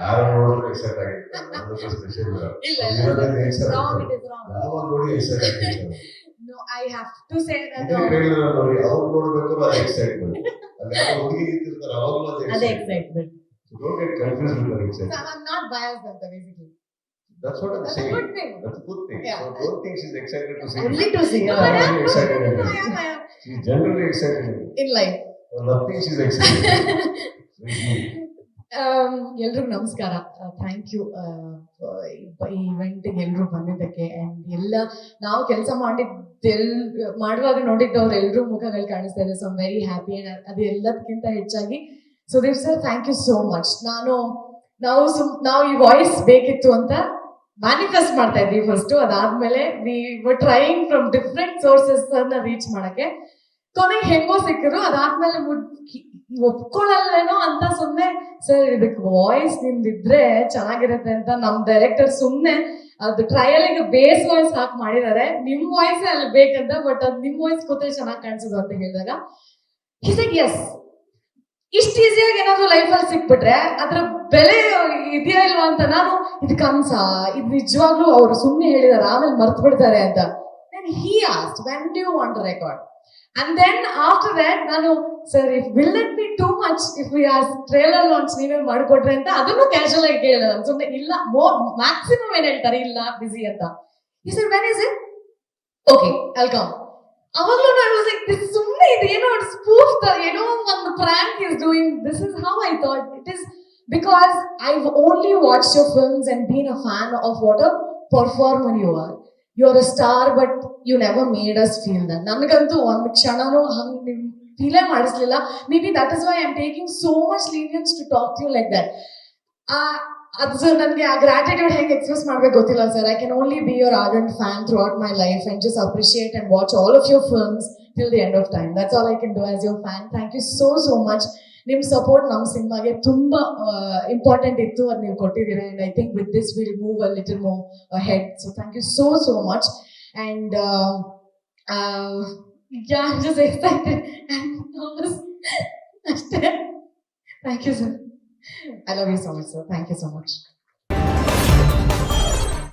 ಯಾರು ನೋಡಿದ್ರು ಎಕ್ಸೈಟ್ ಆಗಿರ್ತಾರೆ. ಅದೊಂದು ಸ್ಪೆಷಲ್ ಯಾವಾಗ ನೋಡಿ ಎಕ್ಸೈಟ್ ಆಗಿರ್ತಾರೆ. No, I have to say that. Trailer ನೋಡಿ ಅವ್ರು ನೋಡ್ಬೇಕು ಅದು ಎಕ್ಸೈಟ್ಮೆಂಟ್. ಅಲ್ಲಿ ಯಾರೋ ಹುಡುಗಿ ನಿಂತಿರ್ತಾರೆ ಅವಾಗಲೂ ಅದೇ excitement. So don't get confused with the excitement. So I'm not biased at the basically. That's what I'm saying. That's a good thing. That's a good thing. Yeah. So don't think she's excited to see. Only to see. No, I am excited. No, I am. She's generally excited. In life. For nothing she's excited. ಎಲ್ರಿಗೂ ನಮಸ್ಕಾರ. Thank you ಈ ಇವೆಂಟ್ಗೆ ಎಲ್ರು ಬಂದಿದ್ದಕ್ಕೆ. And ಎಲ್ಲ ನಾವು ಕೆಲಸ ಮಾಡುವಾಗ ನೋಡಿದ್ದವ್ರು ಎಲ್ರೂ ಮುಖಗಳು ಕಾಣಿಸ್ತಾ ಇದೆ. So I'm very happy. And ಅದು ಎಲ್ಲದಕ್ಕಿಂತ ಹೆಚ್ಚಾಗಿ Sudeep sir, thank you so much. ನಾವು ಈ ವಾಯ್ಸ್ ಬೇಕಿತ್ತು ಅಂತ ಮ್ಯಾನಿಫೆಸ್ಟ್ ಮಾಡ್ತಾ ಇದ್ವಿ ಫಸ್ಟ್. ಅದಾದ್ಮೇಲೆ we were trying from different sources ಅನ್ನ ರೀಚ್ ಮಾಡಕ್ಕೆ. ಕೊನೆಗೆ ಹೆಂಗೋ ಸಿಕ್ಕರು. ಅದಾದ್ಮೇಲೆ ಒಪ್ಕೊಳ್ಳಲ್ಲೇನೋ ಅಂತ ಸುಮ್ನೆ ಸರ್ ಇದಕ್ಕೆ ವಾಯ್ಸ್ ನಿಮ್ದಿದ್ರೆ ಚೆನ್ನಾಗಿರುತ್ತೆ ಅಂತ ನಮ್ ಡೈರೆಕ್ಟರ್ ಸುಮ್ನೆ ಅದು ಟ್ರಯಲ್ಗೆ ಬೇಸ್ ವಾಯ್ಸ್ ಹಾಕಿ ಮಾಡಿದ್ದಾರೆ. ನಿಮ್ ವಾಯ್ಸ್ ಅಲ್ಲಿ ಬೇಕಂತ, ಬಟ್ ಅದು ನಿಮ್ ವಾಯ್ಸ್ ಕೂತ್ರೆ ಚೆನ್ನಾಗಿ ಕಾಣಿಸೋದು ಅಂತ ಹೇಳಿದಾಗ ಎಸ್, ಇಷ್ಟು ಈಸಿಯಾಗಿ ಏನಾದ್ರು ಲೈಫಲ್ಲಿ ಸಿಕ್ಬಿಟ್ರೆ ಅದ್ರ ಬೆಲೆ ಇದೆಯಾ ಇಲ್ವಾ ಅಂತ ನಾನು ಇದು ಕನ್ಸ, ಇದು ನಿಜವಾಗ್ಲೂ ಅವ್ರು ಸುಮ್ಮನೆ ಹೇಳಿದಾರೆ ಆಮೇಲೆ ಮರ್ತು ಬಿಡ್ತಾರೆ ಅಂತ. Then he asked, when do you want to record? And then after that ನಾನು sir will it be too much if we ask trailer launch ನೀವೇ ಮಾಡಿಕೊಟ್ರೆ ಅಂತ ಅದನ್ನು ಕ್ಯಾಶುವಲ್ ಆಗಿ ಕೇಳಿದ. ಸುಮ್ಮನೆ ಇಲ್ಲ, ಮ್ಯಾಕ್ಸಿಮಮ್ ಏನ್ ಹೇಳ್ತಾರೆ ಇಲ್ಲ ಬಿಸಿ ಅಂತ. He said, when is it? Okay, I'll come. ಅವಾಗಲೂ ನಾನು ಸುಮ್ಮನೆ ಇದೇನೋ ಸ್ಪೂಫ್ ಏನೋ ಒಂದು prank is doing. This is how I thought it is, because I've only watched your films and been a fan of what a performer you are. You're a star, but you never made us feel that. ನನಗಂತೂ ಒಂದು ಕ್ಷಣನೂ ಹಂಗೆ ಫೀಲೇ ಮಾಡಿಸ್ಲಿಲ್ಲ. May be that is why I am taking so much leniency to talk to you like that. ಅದು ನನಗೆ ಆ gratitude ಹೆಂಗೆ ಎಕ್ಸ್ಪ್ರೆಸ್ ಮಾಡ್ಬೇಕು ಗೊತ್ತಿಲ್ಲ sir. I can only be your ardent fan throughout my life and just appreciate and watch all of your films till the end of time. That's all I can do as your fan. Thank you so much. ನಿಮ್ಮ support ನಮ್ಮ ಸಿನಿಮಾಗೆ ತುಂಬಾ important ಇತ್ತು, ಅದು ನೀವು ಕೊಟ್ಟಿದ್ದೀರಾ. And I think with this will move a little more ahead. So thank you so much. And yeah, I'm just excited and nervous. Thank you, sir. I love you so much, sir. Thank you so much.